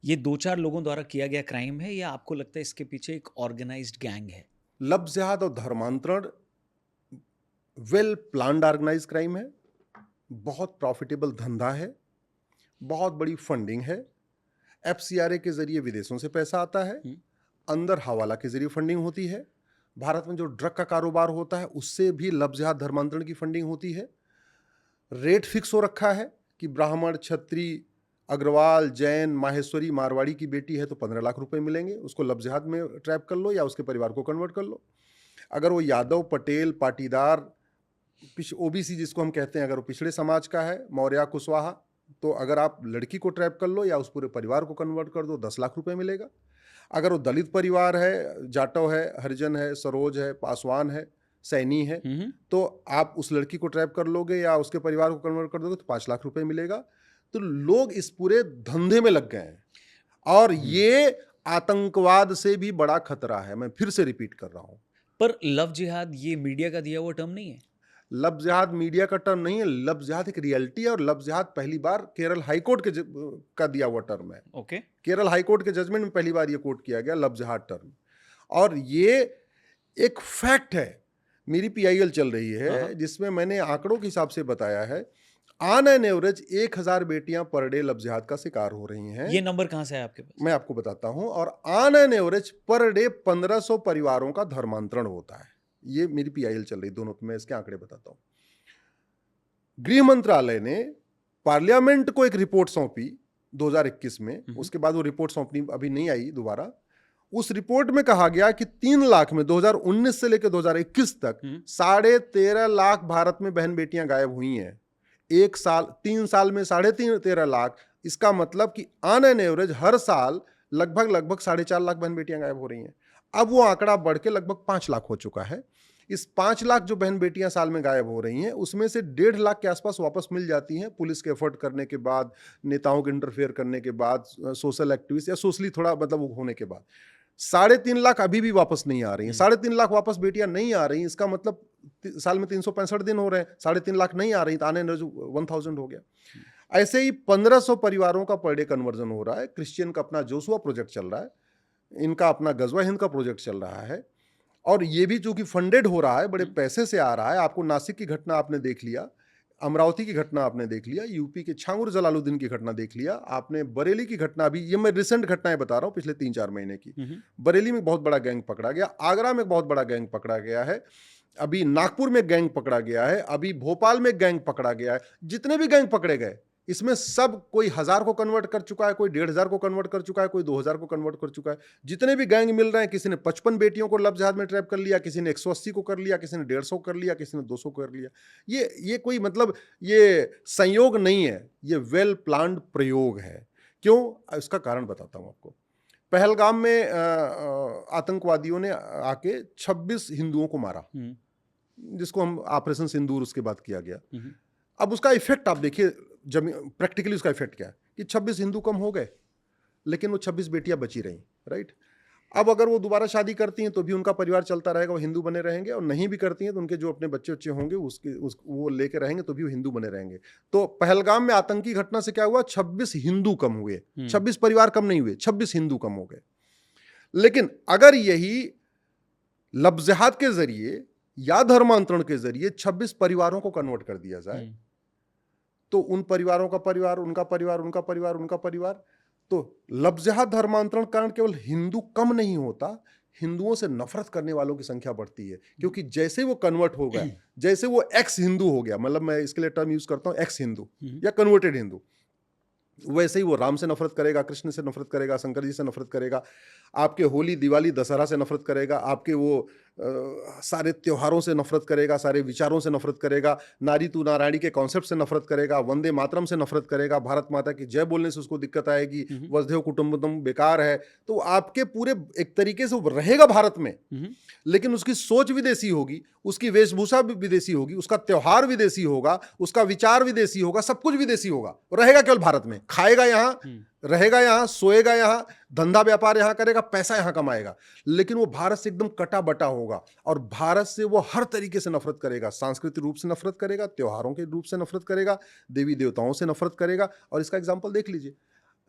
ये 2-4 लोगों द्वारा किया गया क्राइम है या आपको लगता है इसके पीछे एक ऑर्गेनाइज्ड गैंग है? लफ्ज़ जिहाद और धर्मांतरण वेल प्लान्ड ऑर्गेनाइज क्राइम है, बहुत प्रॉफिटेबल धंधा है, बहुत बड़ी फंडिंग है। एफसीआरए के ज़रिए विदेशों से पैसा आता है, हुँ। अंदर हवाला के ज़रिए फंडिंग होती है। भारत में जो ड्रग का कारोबार होता है, उससे भी लफ्ज़ जिहाद धर्मांतरण की फंडिंग होती है। रेट फिक्स हो रखा है कि ब्राह्मण, क्षत्रिय, अग्रवाल, जैन, माहेश्वरी, मारवाड़ी की बेटी है तो 15 लाख रुपए मिलेंगे। उसको लफ्ज़ जिहाद में ट्रैप कर लो या उसके परिवार को कन्वर्ट कर लो। अगर वो यादव, पटेल, पाटीदार, ओबीसी जिसको हम कहते हैं, अगर वो पिछड़े समाज का है, मौर्य, कुशवाहा, तो अगर आप लड़की को ट्रैप कर लो या उस पूरे परिवार को कन्वर्ट कर दो, 10 लाख रुपए मिलेगा। अगर वो दलित परिवार है, जाटव है, हरिजन है, सरोज है, पासवान है, सैनी है, हुँ, हुँ। तो आप उस लड़की को ट्रैप कर लोगे या उसके परिवार को कन्वर्ट कर दोगे तो 5 लाख रुपए मिलेगा। तो लोग इस पूरे धंधे में लग गए हैं और हुँ। ये आतंकवाद से भी बड़ा खतरा है। मैं फिर से रिपीट कर रहा हूं, पर लव जिहाद ये मीडिया का दिया हुआ टर्म नहीं है? लफ्ज़ जिहाद मीडिया का टर्म नहीं है, लफ्ज़ जिहाद एक रियलिटी है और लफ्ज़ जिहाद पहली बार केरल हाई कोर्ट के का दिया हुआ टर्म है। ओके। केरल हाई कोर्ट के जजमेंट में पहली बार ये कोट किया गया लफ्ज़ जिहाद टर्म, और ये एक फैक्ट है। मेरी पीआईएल चल रही हाँ, है हाँ। जिसमें मैंने आंकड़ों के हिसाब से बताया है, ऑन एन एवरेज 1000 बेटियां पर डे लफ्ज़ जिहाद का शिकार हो रही हैं। ये नंबर कहाँ से आया आपके पास? मैं आपको बताता हूं, और on an average per day 1500 परिवारों का धर्मांतरण होता है। ये मेरी पीआईएल चल रही, दोनों पे मैं इसके आंकड़े बताता हूं। गृह मंत्रालय ने पार्लियामेंट को एक रिपोर्ट सौंपी 2021 में, हुँ, हुँ। उसके बाद वो रिपोर्ट सौंपनी अभी नहीं आई दोबारा। उस रिपोर्ट में कहा गया कि 3 लाख में 2019 से लेकर 2021 तक हुँ। 13.5 लाख भारत में बहन बेटियां गायब हुई हैं। 3 साल में 13.5 लाख। इसका मतलब कि ऑन एन एवरेज हर साल लगभग 4.5 लाख बहन बेटियां गायब हो रही हैं। अब वो आंकड़ा बढ़ के लगभग 5 लाख हो चुका है। इस 5 लाख जो बहन बेटियां साल में गायब हो रही हैं, उसमें से 1.5 लाख के आसपास वापस मिल जाती हैं पुलिस के एफर्ट करने के बाद, नेताओं के इंटरफेयर करने के बाद, सोशल एक्टिविस्ट या सोशली थोड़ा मतलब वो होने के बाद। 3.5 लाख अभी भी वापस नहीं आ रही हैं। हुँ। 3.5 लाख वापस बेटियां नहीं आ रही, इसका मतलब साल में 365 दिन हो रहे हैं, 3.5 लाख नहीं आ रही, तो आने 1000 हो गया। ऐसे ही 1500 परिवारों का पर डे कन्वर्जन हो रहा है। क्रिश्चियन का अपना जोशुआ प्रोजेक्ट चल रहा है, इनका अपना गजवा हिंद का प्रोजेक्ट चल रहा है, और ये भी चूंकि फंडेड हो रहा है, बड़े हुँ। पैसे से आ रहा है। आपको नासिक की घटना आपने देख लिया, अमरावती की घटना आपने देख लिया, यूपी के छांगुर जलालुद्दीन की घटना देख लिया आपने, बरेली की घटना भी, ये मैं रिसेंट घटनाएं बता रहा हूं पिछले 3-4 महीने की। हुँ, हुँ। बरेली में बहुत बड़ा गैंग पकड़ा गया, आगरा में बहुत बड़ा गैंग पकड़ा गया है, अभी नागपुर में गैंग पकड़ा गया है, अभी भोपाल में गैंग पकड़ा गया है। जितने भी गैंग पकड़े गए, इसमें सब कोई 1000 को कन्वर्ट कर चुका है, कोई 1500 को कन्वर्ट कर चुका है, कोई 2000 को कन्वर्ट कर चुका है। जितने भी गैंग मिल रहे हैं, किसी ने 55 बेटियों को लफ्ज़ जिहाद में ट्रैप कर लिया, किसी ने 180 को कर लिया, किसी ने 150 कर लिया, किसी ने 200 कर लिया। ये कोई मतलब ये संयोग नहीं है, ये वेल प्लान्ड प्रयोग है। क्यों? इसका कारण बताता हूं आपको। पहलगाम में आतंकवादियों ने आके 26 हिंदुओं को मारा, हुँ। जिसको हम ऑपरेशन सिंदूर उसके बाद किया गया। हुँ, हुँ। अब उसका इफेक्ट आप देखिए, जब प्रैक्टिकली उसका इफेक्ट क्या है कि 26 हिंदू कम हो गए, लेकिन वो 26 बेटियां बची रहीं, राइट। अब अगर वो दोबारा शादी करती हैं तो भी उनका परिवार चलता रहेगा, वो हिंदू बने रहेंगे, और नहीं भी करती हैं तो उनके जो अपने बच्चे बच्चे होंगे वो लेके रहेंगे तो भी वो हिंदू बने रहेंगे। तो पहलगाम में आतंकी घटना से क्या हुआ, 26 हिंदू कम हुए, हुँ। 26 परिवार कम नहीं हुए, 26 हिंदू कम हो गए। लेकिन अगर यही लफ्ज़ जिहाद के जरिए या धर्मांतरण के जरिए 26 परिवारों को कन्वर्ट कर दिया जाए, हुँ। तो उन परिवारों का परिवार, उनका परिवार, उनका परिवार, उनका परिवार, तो लफ्ज़ जिहाद धर्मांतरण कारण केवल हिंदू कम नहीं होता, हिंदुओं से नफरत करने वालों की संख्या बढ़ती है। क्योंकि जैसे वो कन्वर्ट हो गया, जैसे वो एक्स हिंदू हो गया, मतलब मैं इसके लिए टर्म यूज करता हूं एक्स हिंदू हुँ। या कन्वर्टेड हिंदू, वैसे ही वो राम से नफरत करेगा, कृष्ण से नफरत करेगा, शंकर जी से नफरत करेगा, आपके होली, दिवाली, दशहरा से नफरत करेगा, आपके वो सारे त्योहारों से नफरत करेगा, सारे विचारों से नफरत करेगा, नारी तू नारायणी के कॉन्सेप्ट से नफरत करेगा, वंदे मातरम से नफरत करेगा, भारत माता की जय बोलने से उसको दिक्कत आएगी, हुँ, हुँ। वसुधैव कुटुंबकम बेकार है। तो आपके पूरे एक तरीके से वो रहेगा भारत में, हुँ, हुँ। लेकिन उसकी सोच विदेशी होगी, उसकी वेशभूषा भी विदेशी होगी, उसका त्योहार विदेशी होगा, उसका विचार विदेशी होगा, सब कुछ विदेशी होगा। रहेगा केवल भारत में, खाएगा यहां, हुँ। रहेगा यहां, सोएगा यहां, धंधा व्यापार यहां करेगा, पैसा यहां कमाएगा, लेकिन वो भारत से एकदम कटा बटा होगा और भारत से वो हर तरीके से नफरत करेगा। सांस्कृतिक रूप से नफरत करेगा, त्योहारों के रूप से नफरत करेगा, देवी देवताओं से नफरत करेगा। और इसका एग्जाम्पल देख लीजिए,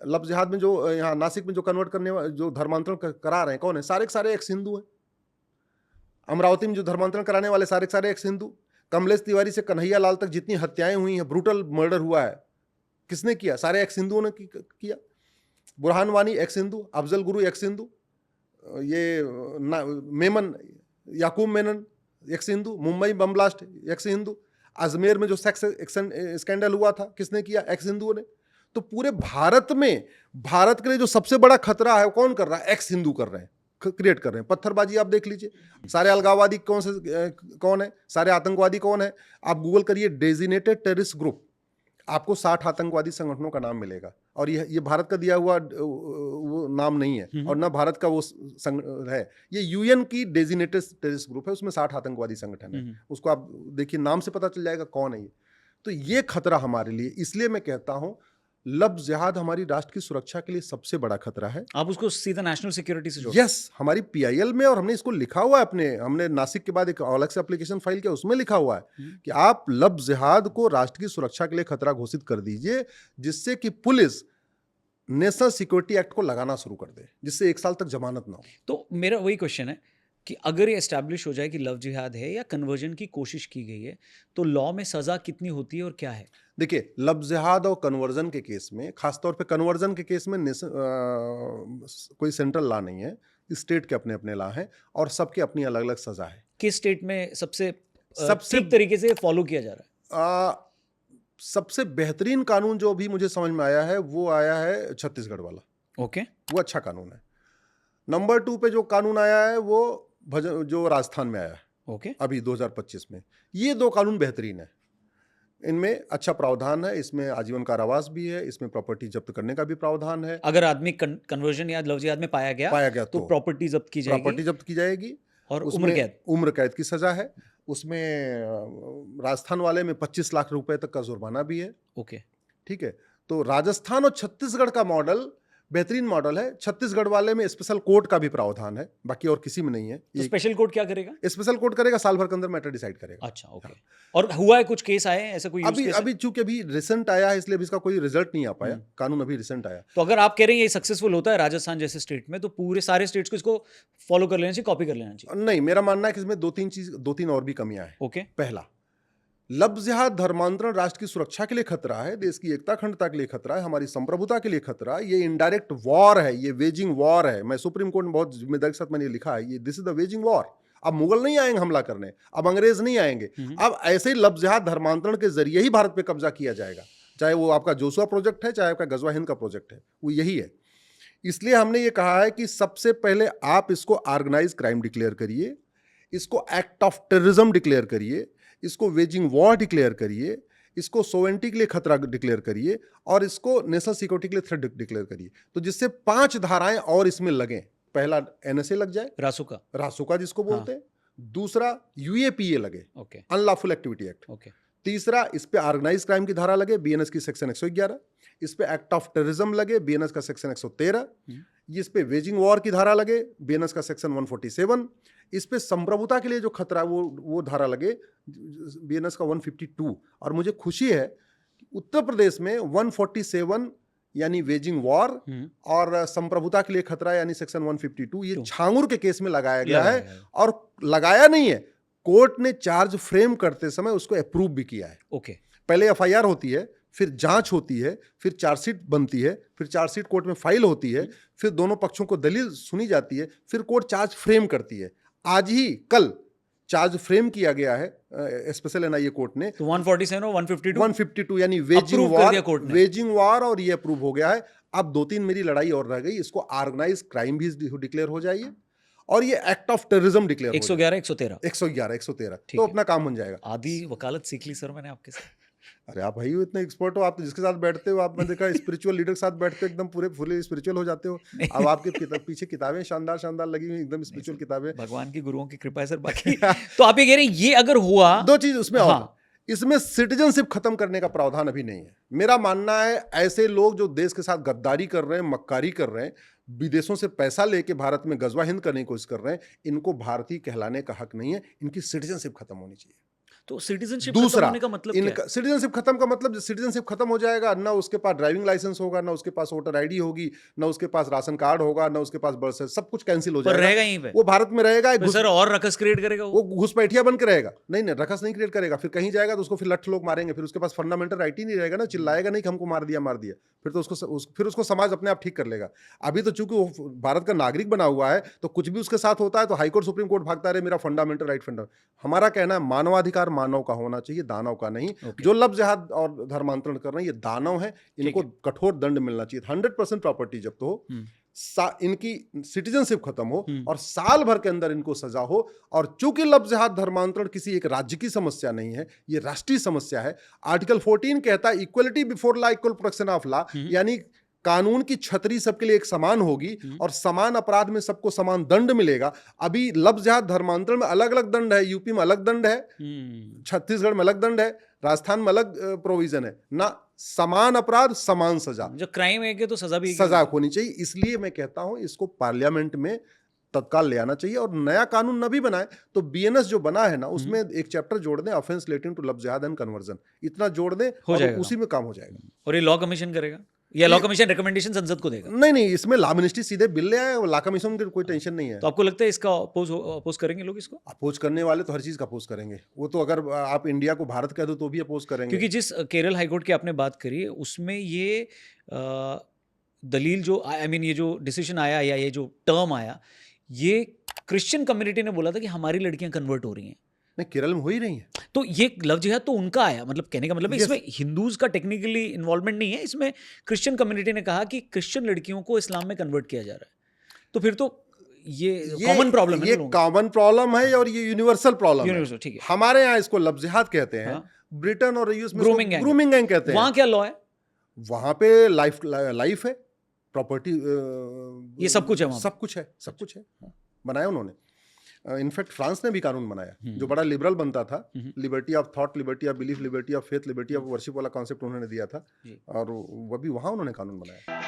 लफ्ज़ जिहाद में जो यहाँ नासिक में जो कन्वर्ट करने जो धर्मांतरण करा रहे हैं कौन है? सारे के सारे एक्स हिंदू हैं। अमरावती में जो धर्मांतरण कराने वाले सारे के सारे एक्स हिंदू। कमलेश तिवारी से कन्हैया लाल तक जितनी हत्याएं हुई हैं, ब्रूटल मर्डर हुआ है, किसने किया? सारे एक्स हिंदुओं ने किया। बुरहान वानी एक्स हिंदू, अफजल गुरु एक्स हिंदू, ये Memon Yakub Menon ex Hindu, Mumbai bomb blast ex Hindu, Ajmer में जो सेक्स स्कैंडल हुआ था किसने किया? एक्स हिंदुओं ने। तो पूरे भारत में भारत के लिए जो सबसे बड़ा खतरा है कौन कर रहा है? एक्स हिंदू कर रहे हैं, क्रिएट कर रहे हैं। पत्थरबाजी आप देख लीजिए, सारे अलगाववादी कौन है? सारे आतंकवादी कौन है? आप गूगल करिए डेजिनेटेड टेररिस्ट ग्रुप, आपको 60 आतंकवादी संगठनों का नाम मिलेगा। और ये भारत का दिया हुआ वो नाम नहीं है, और ना भारत का वो है, ये यूएन की डेजिनेटेड टेररिस्ट ग्रुप है, उसमें 60 आतंकवादी संगठन है। उसको आप देखिए, नाम से पता चल जाएगा कौन है ये। तो ये खतरा हमारे लिए, इसलिए मैं कहता हूं लफ्ज़ जिहाद हमारी राष्ट्र की सुरक्षा के लिए सबसे बड़ा खतरा है। आप उसको सीधा नेशनल सिक्योरिटी से जोड़? यस, हमारी पीआईएल में, और हमने इसको लिखा हुआ है हमने नासिक के बाद एक अलग से एप्लीकेशन फाइल किया, उसमें लिखा हुआ है कि आप लफ्ज़ जिहाद को राष्ट्र की सुरक्षा के लिए खतरा घोषित कर दीजिए, जिससे कि पुलिस नेशनल सिक्योरिटी एक्ट को लगाना शुरू कर दे, जिससे 1 साल तक जमानत ना हो। तो मेरा वही क्वेश्चन है कि अगर ये एस्टैब्लिश हो जाए कि लव जिहाद है या कन्वर्जन की कोशिश की गई है, तो लॉ में सज़ा कितनी होती है और क्या है? देखिए, लव जिहाद और कन्वर्जन के केस में, खासतौर पे कन्वर्जन के केस में कोई सेंट्रल लॉ नहीं है, स्टेट के अपने अपने लॉ हैं, और सबकी अपनी अलग अलग सज़ा है। किस स्टेट में सबसे सबसे ठीक तरीके से फॉलो किया जा रहा है? सबसे बेहतरीन कानून जो भी मुझे समझ में आया है वो आया है छत्तीसगढ़ वाला। ओके, वो अच्छा कानून है। नंबर 2 पे जो कानून आया है वो जो राजस्थान में आया है ओके, अभी 2025 में। ये 2 कानून बेहतरीन है, इनमें अच्छा प्रावधान है, इसमें आजीवन कारावास भी है, इसमें प्रॉपर्टी जब्त करने का भी प्रावधान है। अगर आदमी कन्वर्जन या लव जिहाद में पाया गया तो प्रॉपर्टी जब्त की जाएगी, प्रॉपर्टी जब्त की जाएगी, और उसमें उम्र कैद की सजा है। उसमें राजस्थान वाले में 25 लाख रुपए तक का जुर्माना भी है। ओके, ठीक है। तो राजस्थान और छत्तीसगढ़ का मॉडल बेहतरीन मॉडल है। छत्तीसगढ़ वाले में स्पेशल कोर्ट का भी प्रावधान है, बाकी और किसी में नहीं है। तो स्पेशल कोर्ट क्या करेगा? स्पेशल कोर्ट करेगा, साल भर के अंदर मैटर डिसाइड करेगा। अच्छा, ओके। और हुआ है कुछ केस आए ऐसा कोई? अभी चूंकि अभी रिसेंट आया है, इसलिए अभी इसका कोई रिजल्ट नहीं आ पाया। कानून अभी रिसेंट आया। तो अगर आप कह रहे हैं ये सक्सेसफुल होता है राजस्थान जैसे स्टेट में, तो पूरे सारे स्टेट्स को इसको फॉलो कर लेना चाहिए, कॉपी कर लेना चाहिए? नहीं, मेरा मानना है कि इसमें 2-3 और भी कमियां हैं। ओके, पहला, लफ्ज़ जिहाद धर्मांतरण राष्ट्र की सुरक्षा के लिए खतरा है, देश की एकता अखंडता के लिए खतरा है, हमारी संप्रभुता के लिए खतरा है। ये इनडायरेक्ट वॉर है, ये वेजिंग वॉर है। मैं सुप्रीम कोर्ट में बहुत जिम्मेदारी के साथ मैंने लिखा है, ये this is the waging war. अब मुगल नहीं आएंगे हमला करने, अब अंग्रेज नहीं आएंगे, अब ऐसे ही लफ्ज़ जिहाद धर्मांतरण के जरिए ही भारत पे कब्जा किया जाएगा। चाहे वो आपका जोशुआ प्रोजेक्ट है, चाहे आपका गजवा हिंद का प्रोजेक्ट है, वो यही है। इसलिए हमने ये कहा है कि सबसे पहले आप इसको ऑर्गेनाइज क्राइम डिक्लेयर करिए, इसको एक्ट ऑफ टेररिज्म डिक्लेयर करिए, इसको वेजिंग वॉर डिक्लेयर करिए, इसको सोवेरेनिटी के लिए खतरा डिक्लेयर करिए, और इसको नेशनल सिक्योरिटी के लिए थ्रेट डिक्लेयर करिए। तो जिससे 5 धाराएं और इसमें लगें। पहला एनएसए लग जाए, रासुका जिसको बोलते हैं। दूसरा यूएपीए लगे, अनलॉफुल एक्टिविटी एक्ट। तीसरा, इस पे ऑर्गेनाइज क्राइम की धारा लगे, बीएनएस की सेक्शन 111। इस पे एक्ट ऑफ टेररिज्म लगे, बीएनएस का सेक्शन 113। इस पे वेजिंग वॉर की धारा लगे, बीएनएस का सेक्शन 147। इस पे संप्रभुता के लिए जो खतरा वो धारा लगे, बीएनएस का 152। और मुझे खुशी है कि उत्तर प्रदेश में 147 यानी वेजिंग वॉर और संप्रभुता के लिए खतरा यानी सेक्शन 152 ये छांगुर के केस में लगाया गया है। और लगाया नहीं है, कोर्ट ने चार्ज फ्रेम करते समय उसको अप्रूव भी किया है। पहले एफआईआर होती है, फिर जांच होती है, फिर चार्जशीट बनती है, फिर चार्जशीट कोर्ट में फाइल होती है, फिर दोनों पक्षों को दलील सुनी जाती है, फिर कोर्ट चार्ज फ्रेम करती है। आज ही कल चार्ज फ्रेम किया गया है स्पेशल एनआईए कोर्ट ने। तो 147 और 152 यानी वेजिंग वॉर और ये अप्रूव हो गया है। अब 2-3 मेरी लड़ाई और रह गई, इसको ऑर्गेनाइज क्राइम भी डिक्लेयर हो जाइए, और ये एक्ट ऑफ टेररिज्म डिक्लेयर 111-113 तो अपना काम बन जाएगा। आधी वकालत सीख ली सर मैंने आपके साथ। अरे आप भाई इतने एक्सपर्ट हो, आप तो जिसके साथ बैठते हो, आप मैंने देखा स्पिरिचुअल लीडर के साथ बैठते हो, एकदम पूरे फुले स्पिरिचुअल हो जाते हो। अब आपके पीछे किताबें शानदार लगी हुई, एकदम स्पिरिचुअल किताबें। भगवान की गुरुओं की कृपा है सर। बाकी तो आप ये कह रहे हैं ये अगर हुआ, 2 चीज उसमें और, इसमें सिटीजनशिप खत्म करने का प्रावधान अभी नहीं है। मेरा मानना है ऐसे लोग जो देश के साथ गद्दारी कर रहे हैं, मक्कारी कर रहे हैं, विदेशों से पैसा लेके भारत में गजवा हिंद करने की कोशिश कर रहे हैं, इनको भारतीय कहलाने का हक नहीं है, इनकी सिटीजनशिप खत्म होनी चाहिए। तो सिटीजनशिप दूसरा, खत्म होने का मतलब क्या है? इनका सिटीजनशिप खत्म का मतलब, सिटीजनशिप खत्म हो जाएगा, ना उसके पास ड्राइविंग लाइसेंस होगा, ना उसके पास वोटर आईडी होगी, ना उसके पास राशन कार्ड होगा, ना उसके पास बर्थ सर्टिफिकेट, सब कुछ कैंसिल हो पर जाएगा। रहेगा यहीं पे। वो भारत में रहेगा, फिर सर और रकस क्रिएट करेगा वो घुसपैठिया बन के रहेगा। नहीं नहीं, रकस नहीं क्रिएट करेगा। फिर कहीं जाएगा तो उसको फिर लठ लोग मारेंगे, फिर उसके पास फंडामेंटल राइट ही नहीं रहेगा ना, चिल्लाएगा नहीं कि हमको मार दिया मार दिया। फिर तो फिर उसको समाज अपने आप ठीक कर लेगा। अभी तो चूंकि वो भारत का नागरिक बना हुआ है, तो कुछ भी उसके साथ होता है तो हाईकोर्ट सुप्रीम कोर्ट भागता रहे, मेरा फंडामेंटल राइट हमारा कहना है मानवाधिकार मानव का होना चाहिए, दानव का नहीं। जो लव जिहाद और धर्मांतरण कर रहे हैं ये दानव है, इनको कठोर दंड मिलना चाहिए। 100% प्रॉपर्टी जब्त हो, इनकी सिटीजनशिप खत्म हो और साल भर के अंदर इनको सजा हो। और चूंकि लव जिहाद धर्मांतरण किसी एक राज्य की समस्या नहीं है, ये राष्ट्रीय समस्या है। आर्टिकल 14 कहता है equality before law, equal protection of law, यानी कानून की छतरी सबके लिए एक समान होगी और समान अपराध में सबको समान दंड मिलेगा। अभी लव जिहाद धर्मांतरण में अलग अलग दंड है, यूपी में अलग दंड है, छत्तीसगढ़ में अलग दंड है, राजस्थान में अलग प्रोविजन है ना। समान अपराध समान सजा, जो क्राइम है तो सजा भी सजा होनी चाहिए। इसलिए मैं कहता हूं इसको पार्लियामेंट में तत्काल ले आना चाहिए और नया कानून न भी बनाए तो बीएनएस जो बना है ना, उसमें एक चैप्टर जोड़ दें, ऑफेंस रिलेटिंग टू लव जिहाद एंड कन्वर्जन, इतना जोड़ दें और उसी में काम हो जाएगा। और ये लॉ कमीशन करेगा या लॉ कमीशन रिकमेंडेशन संसद को देगा? नहीं, इसमें लॉ मिनिस्ट्री सीधे बिल ले आए, लॉ कमीशन की कोई टेंशन नहीं है। तो आपको लगता है इसका अपोज करेंगे लोग? इसको अपोज करने वाले तो हर चीज का अपोज करेंगे। वो तो अगर आप इंडिया को भारत कह दो तो भी अपोज करेंगे। क्योंकि जिस केरल हाईकोर्ट की आपने बात करी उसमें ये दलील जो आई मीन ये जो डिसीजन आया या ये जो टर्म आया, ये क्रिश्चियन कम्युनिटी ने बोला था कि हमारी लड़कियां कन्वर्ट हो रही हैं। नहीं, केरल में हो ही रही है। तो ये लव जिहाद तो उनका आया, मतलब कहने का मतलब है इसमें हिंदूज का टेक्निकली इन्वॉल्वमेंट नहीं है। इसमें क्रिश्चियन कम्युनिटी ने कहा कि क्रिश्चियन लड़कियों को इस्लाम में कन्वर्ट किया जा रहा है। तो फिर तो ये कॉमन प्रॉब्लम है। ये कॉमन प्रॉब्लम है और ये यूनिवर्सल प्रॉब्लम है। ठीक है। हमारे यहाँ इसको लव जिहाद कहते हैं, ब्रिटेन और यूएस में ग्रूमिंग गैंग कहते हैं। वहां क्या लॉ है? वहां पे लाइफ है, प्रॉपर्टी, ये सब कुछ है वहां। सब कुछ है बनाया उन्होंने। इनफैक्ट फ्रांस ने भी कानून बनाया जो बड़ा लिबरल बनता था। Liberty of thought, liberty of belief, liberty of faith, liberty of worship वाला कॉन्सेप्ट उन्होंने दिया था और वो भी वहां उन्होंने कानून बनाया।